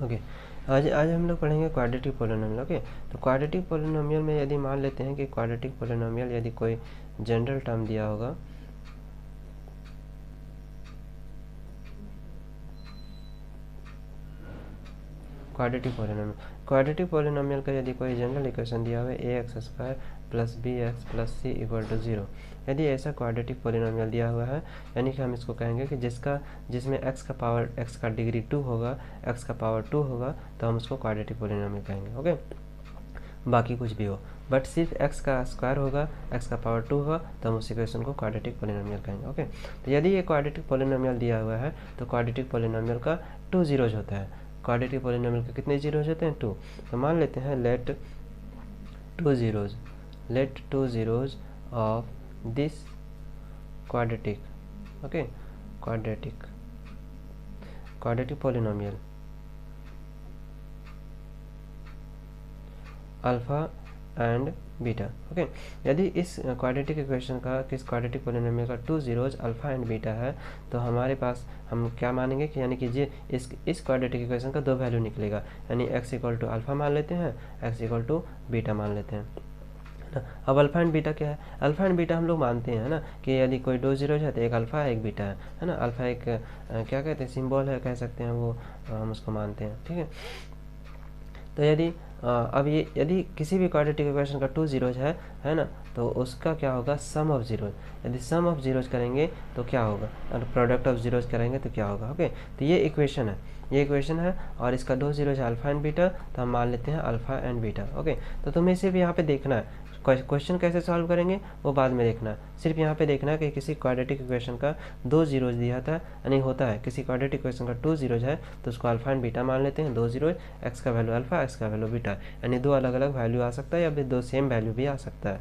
Okay. आज आज हम लोग पढ़ेंगे क्वाड्रेटिक पोलिनोमियल। ओके, तो क्वाड्रेटिक पोलिनोमियल में यदि मान लेते हैं कि क्वाड्रेटिक पोलिनोमियल यदि कोई जनरल टर्म दिया होगा, क्वाड्रेटिक पोलिनोमियल का यदि कोई जनरल इक्वेशन दिया हुआ है a x square plus b x plus c equal to 0, यदि ऐसा क्वाड्रेटिक पोलिनोमियल दिया हुआ है, यानी कि हम इसको कहेंगे कि जिसमें x का डिग्री 2 होगा, x का पावर 2 होगा, तो हम उसको क्वाड्रेटिक पोलिनोमियल कहेंगे। ओके, बाकी कुछ भी हो, बट सिर्फ x का स्क्वायर होगा, x का पावर 2 होगा, तो हम उस इक्वेशन को क्वाड्रेटिक पोलिनोमियल कहेंगे। ओके, तो यदि ये क्वाड्रेटिक पोलिनोमियल दिया हुआ है तो क्वाड्रेटिक पोलिनोमियल का 2 जीरोज होता है। क्वाड्रेटिक पोलिनोमियल के कितने जीरोज होते हैं? 2। तो मान लेते हैं let 2 zeros of this quadratic, okay, quadratic polynomial alpha and beta. Okay, यदि इस क्वाड्रेटिक इक्वेशन का, किस क्वाड्रेटिक पोलिनोमियल का 2 जीरोज अल्फा एंड बीटा है, तो हमारे पास हम क्या मानेंगे कि यानी कि इस क्वाड्रेटिक इक्वेशन का 2 वैल्यू निकलेगा, यानी x इक्वल टू अल्फा मान लेते हैं, x इक्वल टू बीटा मान लेते हैं ना। अब अल्फा एंड बीटा क्या है? अल्फा एंड बीटा हम लोग मानते हैं ना कि यदि कोई 2 जीरोज है तो एक अल्फा है एक बीटा है ना। अल्फा एक क्या कहते हैं, सिंबल है कह सकते हैं, वो हम उसको मानते हैं। ठीक है, तो यदि अब ये यदि किसी भी क्वाड्रेटिक इक्वेशन का 2 जीरोज है ना, तो उसका क्या होगा? सम ऑफ जीरोज। यदि सम ऑफ जीरोज करेंगे तो क्या होगा, और प्रोडक्ट ऑफ जीरोज करेंगे तो क्या होगा? ओके, तो ये इक्वेशन है, और इसका 2 जीरोज है अल्फा एंड बीटा, तो हम मान लेते हैं अल्फा एंड बीटा। ओके, तो तुम्हें सिर्फ यहाँ पे देखना है, क्वेश्चन कैसे सॉल्व करेंगे वो बाद में देखना है, सिर्फ यहाँ पे देखना है कि किसी क्वाड्रेटिक इक्वेशन का 2 जीरोज दिया था, यानी होता है किसी क्वाड्रेटिक इक्वेशन का 2 जीरोज है तो उसको अल्फा एंड बीटा मान लेते हैं। 2 जीरोज, एक्स का वैल्यू अल्फा, एक्स का वैल्यू बीटा, यानी 2 अलग अलग वैल्यू आ सकता है या फिर 2 सेम वैल्यू भी आ सकता है।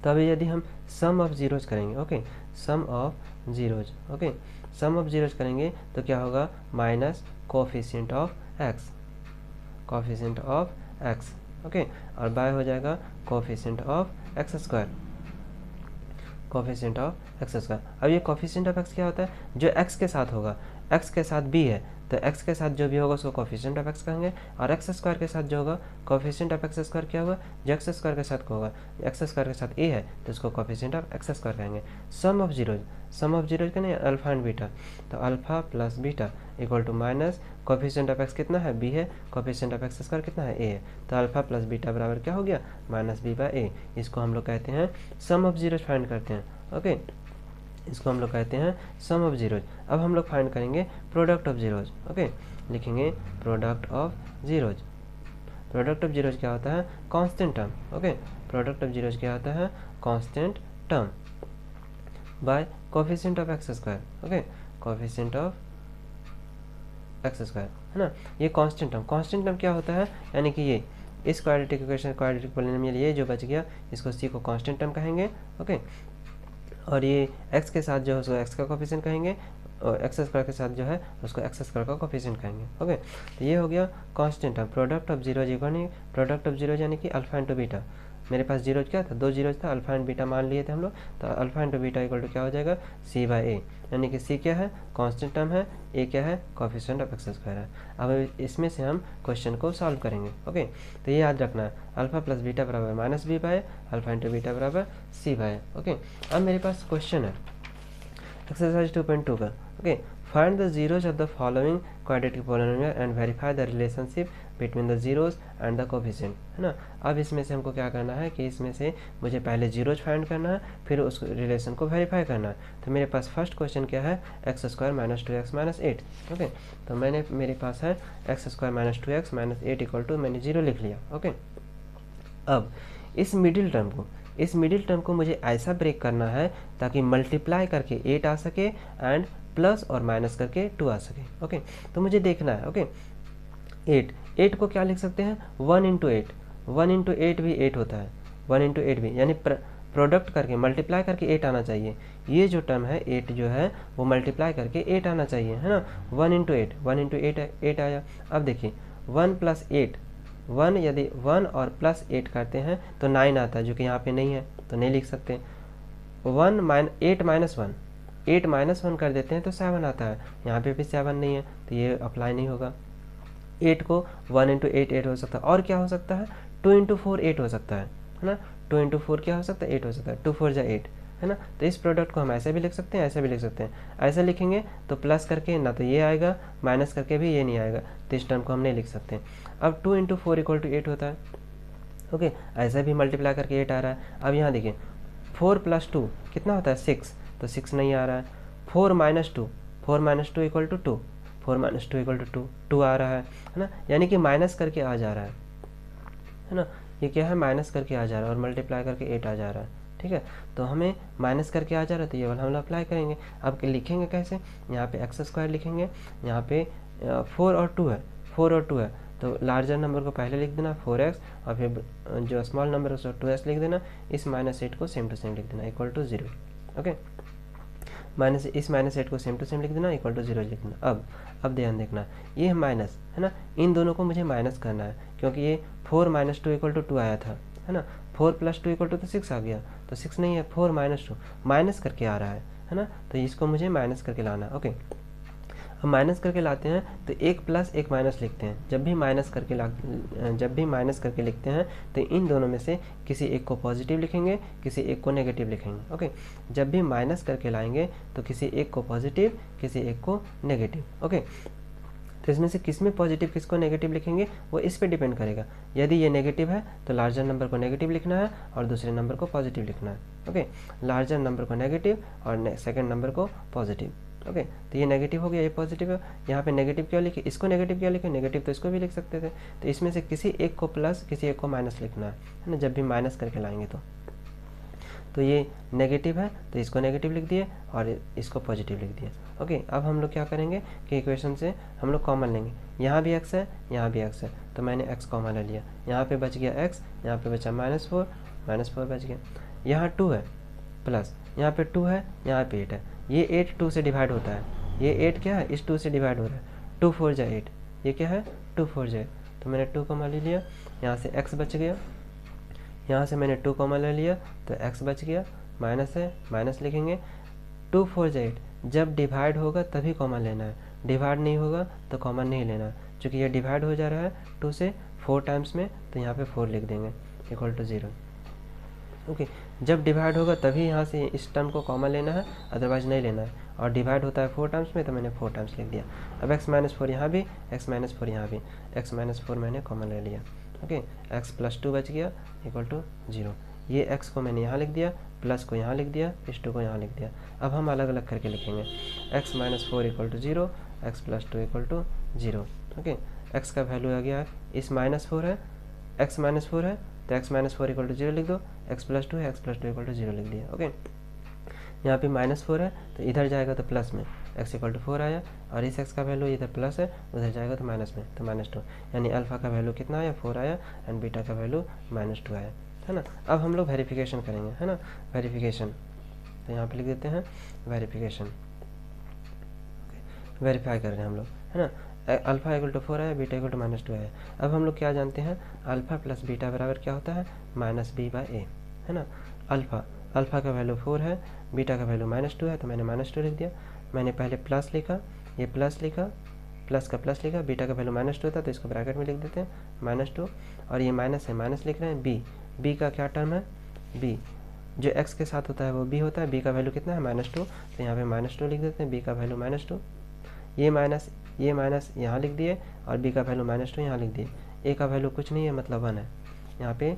तो अभी यदि हम सम ऑफ जीरोज करेंगे, ओके, सम ऑफ जीरोज करेंगे तो क्या होगा? Minus coefficient of x, okay, और बाय हो जाएगा कोफिशिएंट ऑफ एक्स स्क्वायर। अब ये कोफिशिएंट ऑफ एक्स क्या होता है? जो एक्स के साथ होगा, एक्स के साथ बी है तो एक्स के साथ जो भी होगा उसको कोफिशिएंट ऑफ एक्स कहेंगे, और एक्स स्क्वायर के साथ जो होगा कोफिशिएंट ऑफ एक्स स्क्वायर क्या होगा? जो एक्स स्क्वायर के साथ होगा, एक्स स्क्वायर के साथ ए है तो उसको कोफिशिएंट ऑफ एक्स स्क्वायर कहेंगे। सम ऑफ जीरोज का नहीं, अल्फा एंड बीटा, तो alpha plus beta equal to minus coefficient of x कितना है? बी है, कोफिशिएंट ऑफ एक्स स्क्वायर कितना है? ए है, तो अल्फा प्लस बीटा बराबर क्या हो गया? माइनस बी बाय ए। इसको हम लोग कहते हैं सम ऑफ जीरोज फाइंड करते हैं। ओके, इसको हम लोग कहते हैं सम ऑफ जीरोज। अब हम लोग फाइंड करेंगे प्रोडक्ट ऑफ जीरोज। ओके, लिखेंगे प्रोडक्ट ऑफ जीरोज क्या होता है? Constant term. Okay, product of zeros क्या होता है? Constant term by coefficient of x square. Okay, coefficient of x square है ना। ये कांस्टेंट टर्म क्या होता है? यानी कि ये इस क्वाड्रेटिक इक्वेशन, क्वाड्रेटिक पोलिनोमियल ये जो बच गया, इसको सी को कांस्टेंट टर्म कहेंगे। ओके, और ये x के साथ जो है उसको x का कोफिशिएंट कहेंगे, और एक्स स्क्वायर के साथ जो है उसको एक्स स्क्वायर का कोफिशिएंट कहेंगे। ओके, तो ये हो गया constant term. Product of zeros यानी कि अल्फा इंटू बीटा। मेरे पास जीरोज क्या था? 2 जीरोज था, अल्फा एंड बीटा मान लिए थे हम लोग, तो alpha into beta equal to क्या हो जाएगा? सी बाय ए, यानी कि सी क्या है? कांस्टेंट टर्म है, ए क्या है? कोफिशिएंट ऑफ एक्स स्क्वायर है। अब इसमें से हम क्वेश्चन को सॉल्व करेंगे। ओके, तो ये याद रखना है, अल्फा प्लस बीटा बराबर minus b by, alpha into beta बराबर सी बाय। ओके, अब मेरे पास क्वेश्चन है एक्सरसाइज 2.2 का। Okay, find the zeros of the following quadratic polynomial and verify the relationship between the zeros and the coefficient, है ना। अब इसमें से हमको क्या करना है कि इसमें से मुझे पहले जीरोज फाइंड करना है, फिर उस रिलेशन को वेरीफाई करना है। तो मेरे पास फर्स्ट क्वेश्चन क्या है? X square minus 2x minus 8। Okay, तो मेरे पास है x square minus 2x minus 8 equal to, मैंने 0 लिख लिया। ओके, अब इस मिडिल टर्म को मुझे ऐसा ब्रेक करना है ताकि मल्टीप्लाई करके 8 आ सके एंड प्लस और माइनस करके 2 आ सके। ओके, तो मुझे देखना है। ओके, 8 को क्या लिख सकते हैं? 1 इंटू 8 भी 8 होता है, 1 इंटू 8 भी, यानी प्रोडक्ट करके मल्टीप्लाई करके 8 आना चाहिए। ये जो टर्म है 8 जो है वो मल्टीप्लाई करके 8 आना चाहिए, है ना। 1 इंटू 8 आया। अब देखिए 1 प्लस 8, 1 यदि 1 और प्लस 8 करते हैं तो 9 आता है, जो कि यहाँ पे नहीं है तो नहीं लिख सकते। 8 माइनस 1 कर देते हैं तो 7 आता है, यहाँ पे भी 7 नहीं है तो ये अप्लाई नहीं होगा। 8 को 1 इंटू 8 8 हो सकता है, और क्या हो सकता है 2 इंटू 4 8 हो सकता है ना। 2 इंटू 4 क्या हो सकता है 8 हो सकता है, 2 4 जा 8 है ना। तो इस प्रोडक्ट को हम ऐसे भी लिख सकते हैं, ऐसे भी लिख सकते हैं। ऐसे लिखेंगे तो प्लस करके ना तो ये आएगा, माइनस करके भी ये नहीं आएगा, तो इस टर्म को हम नहीं लिख सकते। अब 2 इंटू 4 इक्वल टू 8 होता है, ओके। ऐसे भी मल्टीप्लाई करके 8 आ रहा है। अब यहाँ देखिए 4 प्लस 2 कितना होता है 6, तो 6 नहीं आ रहा है। 4 minus 2, 4 minus 2 equal to 2, 4 minus 2 equal to 2, 2 आ रहा है ना। यानी कि माइनस करके आ जा रहा है ना। ये क्या है माइनस करके आ जा रहा है और मल्टीप्लाई करके 8 आ जा रहा है, ठीक है। तो हमें माइनस करके आ जा रहा है तो ये वाला हम अप्लाई करेंगे। अब लिखेंगे कैसे, यहाँ पे एक्स स्क्वायर लिखेंगे, यहाँ पे 4 और 2 है, 4 और 2 है, तो लार्जर नंबर को पहले लिख देना 4x, और फिर जो स्मॉल नंबर है उसको 2x लिख देना। इस -8 को सेम टू सेम लिख देना इक्वल टू 0, ओके। इस -8 को सेम टू सेम लिख देना इक्वल टू 0 लिख देना। अब ध्यान देखना, ये माइनस है ना, इन दोनों को मुझे माइनस करना है, क्योंकि ये 4 माइनस 2 इक्वल टू 2 आया था, है ना। 4 प्लस 2 इक्वल टू तो 6 आ गया, तो 6 नहीं है, 4 माइनस 2 माइनस करके आ रहा है ना। तो इसको मुझे माइनस करके लाना, ओके। हम माइनस करके लाते हैं तो एक प्लस एक माइनस लिखते हैं। जब भी माइनस करके लिखते हैं तो इन दोनों में से किसी एक को पॉजिटिव लिखेंगे, किसी एक को नेगेटिव लिखेंगे, ओके। जब भी माइनस करके लाएंगे तो किसी एक को पॉजिटिव, किसी एक को नेगेटिव, ओके। तो इसमें से किस में पॉजिटिव किसको नेगेटिव लिखेंगे वो इस पे डिपेंड करेगा। यदि ये नेगेटिव है तो लार्जर नंबर को नेगेटिव लिखना है और दूसरे नंबर को पॉजिटिव लिखना है, ओके। लार्जर नंबर को नेगेटिव और सेकेंड नंबर को पॉजिटिव, ओके। तो ये नेगेटिव हो गया, ये पॉजिटिव है। यहाँ पे नेगेटिव क्यों लिखे, इसको नेगेटिव क्यों लिखे, नेगेटिव तो इसको भी लिख सकते थे। तो इसमें से किसी एक को प्लस, किसी एक को माइनस लिखना है ना, जब भी माइनस करके लाएंगे तो ये नेगेटिव है तो इसको नेगेटिव लिख दिए और इसको पॉजिटिव लिख दिए, ओके। अब हम लोग क्या करेंगे कि इक्वेशन से हम लोग कॉमन लेंगे। यहाँ भी x है, यहाँ भी x है, तो मैंने x कॉमन ले लिया। यहाँ पे बच गया x, यहाँ पे बचा -4 बच गया। यहाँ 2 है प्लस, यहाँ पे 2 है, यहाँ पे 8 है। ये 8 2 से डिवाइड होता है, ये 8 क्या है इस 2 से डिवाइड हो रहा है, 2 4 जा 8, ये क्या है 2 4 जा 8, तो मैंने 2 कॉमन ले लिया। यहाँ से x बच गया, यहाँ से मैंने 2 कॉमन ले लिया तो x बच गया, माइनस है माइनस लिखेंगे। 2 4 जा 8, जब डिवाइड होगा तभी कॉमन लेना है, डिवाइड नहीं होगा तो कॉमन नहीं लेना है। चूँकि ये डिवाइड हो जा रहा है 2 से 4 टाइम्स में, तो यहाँ पे 4 लिख देंगे इक्वल टू 0, ओके। जब डिवाइड होगा तभी यहाँ से इस टर्म को कॉमन लेना है, अदरवाइज नहीं लेना है। और डिवाइड होता है 4 टाइम्स में, तो मैंने 4 टाइम्स लिख दिया। अब x-4 यहाँ भी, x-4 यहाँ भी, x-4 मैंने कॉमन ले लिया, ओके। x + 2 बच गया इक्वल टू 0। ये x को मैंने यहाँ लिख दिया, प्लस को यहाँ लिख दिया, इस 2 को यहाँ लिख दिया। अब हम अलग अलग करके लिखेंगे, x-4 equal to 0, x + 2 equal to 0, okay. x का वैल्यू आ गया, इस -4 है, x-4 है तो x-4 इक्वल टू 0 लिख दो, x + 2 है, x + 2 इक्वल टू 0 लिख दिया, ओके। यहाँ पे -4 है तो इधर जाएगा तो प्लस में, x इक्वल टू 4 आया, और इस x का वैल्यू इधर प्लस है, उधर जाएगा तो माइनस में, तो -2, यानी अल्फा का वैल्यू कितना आया 4 आया, एंड बीटा का वैल्यू -2 आया, है ना। अब हम लोग वेरिफिकेशन करेंगे, है ना, वेरिफिकेशन। तो यहाँ पे लिख देते हैं वेरिफिकेशन, वेरीफाई कर रहे हैं हम लोग, है ना। अल्फा इक्वल टू 4 है, बीटा इक्वल टू -2 है। अब हम लोग क्या जानते हैं, अल्फा प्लस बीटा बराबर क्या होता है -b/a, है ना। अल्फा का वैल्यू 4 है, बीटा का वैल्यू -2 है, तो मैंने -2 लिख दिया। मैंने पहले प्लस लिखा, ये प्लस लिखा, प्लस का प्लस लिखा, बीटा का वैल्यू -2 था तो इसको ब्रैकेट में लिख देते हैं -2, और ये माइनस है माइनस लिख रहे हैं। बी का क्या टर्म है, बी जो x के साथ होता है वो b होता है। b का वैल्यू कितना है -2, तो यहाँ पे -2 लिख देते हैं, b का वैल्यू -2। ये माइनस यहाँ लिख दिए और b का वैल्यू -2 यहाँ लिख दिए। a का वैल्यू कुछ नहीं है मतलब 1 है, यहाँ पे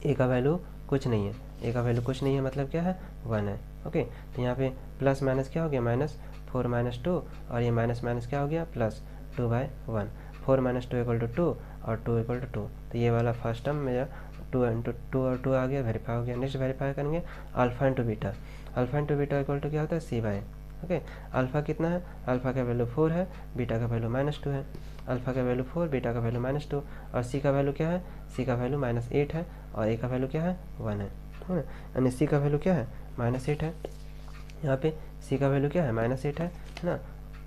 a का वैल्यू कुछ नहीं है, a का वैल्यू कुछ नहीं है मतलब क्या है 1 है, ओके। तो यहाँ पे प्लस माइनस क्या हो गया -4 - 2, और ये माइनस माइनस क्या हो गया +2/1। 4 - 2 इक्वल टू 2 और 2 इक्वल टू 2, तो ये वाला फर्स्ट टर्म मेरा 2 × 2 और 2 आ गया, वेरीफाई हो गया। नेक्स्ट वेरीफाई करेंगे alpha × beta, alpha × beta equal to क्या होता है c/a, ओके। अल्फा कितना है, अल्फा का वैल्यू 4 है, बीटा का वैल्यू -2 है। अल्फा का वैल्यू 4, बीटा का वैल्यू -2, और सी का वैल्यू क्या है, सी का वैल्यू -8 है, और ए का वैल्यू क्या है 1 है, यानी सी का वैल्यू क्या है -8 है। यहाँ पे सी का वैल्यू क्या है -8 है ना,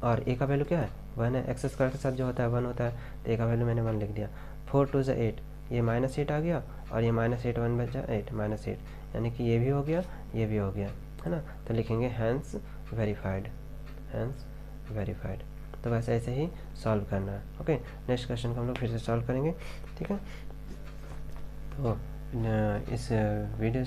और ए का वैल्यू क्या है 1 है। एक्स स्क्वायर के साथ जो होता है 1 होता है, तो ए का वैल्यू मैंने 1 लिख दिया। 4 × 2 = 8, ये -8 आ गया, और ये -8 1 बचा 8 -8, यानी कि ये भी हो गया, ये भी हो गया, है ना। तो लिखेंगे हैंस वेरीफाइड, हैंस वेरीफाइड। तो वैसे ऐसे ही सॉल्व करना है। ओके, नेक्स्ट क्वेश्चन को हम लोग फिर से सॉल्व करेंगे, ठीक है। तो इस वीडियो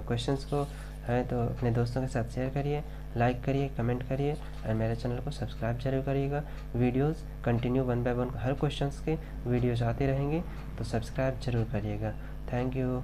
क्वेश्चंस को है तो अपने दोस्तों के साथ शेयर करिए, लाइक करिए, कमेंट करिए और मेरे चैनल को सब्सक्राइब जरूर करिएगा। वीडियोस कंटिन्यू 1 बाय 1 हर क्वेश्चंस के वीडियोस आते रहेंगे, तो सब्सक्राइब जरूर करिएगा। Thank you.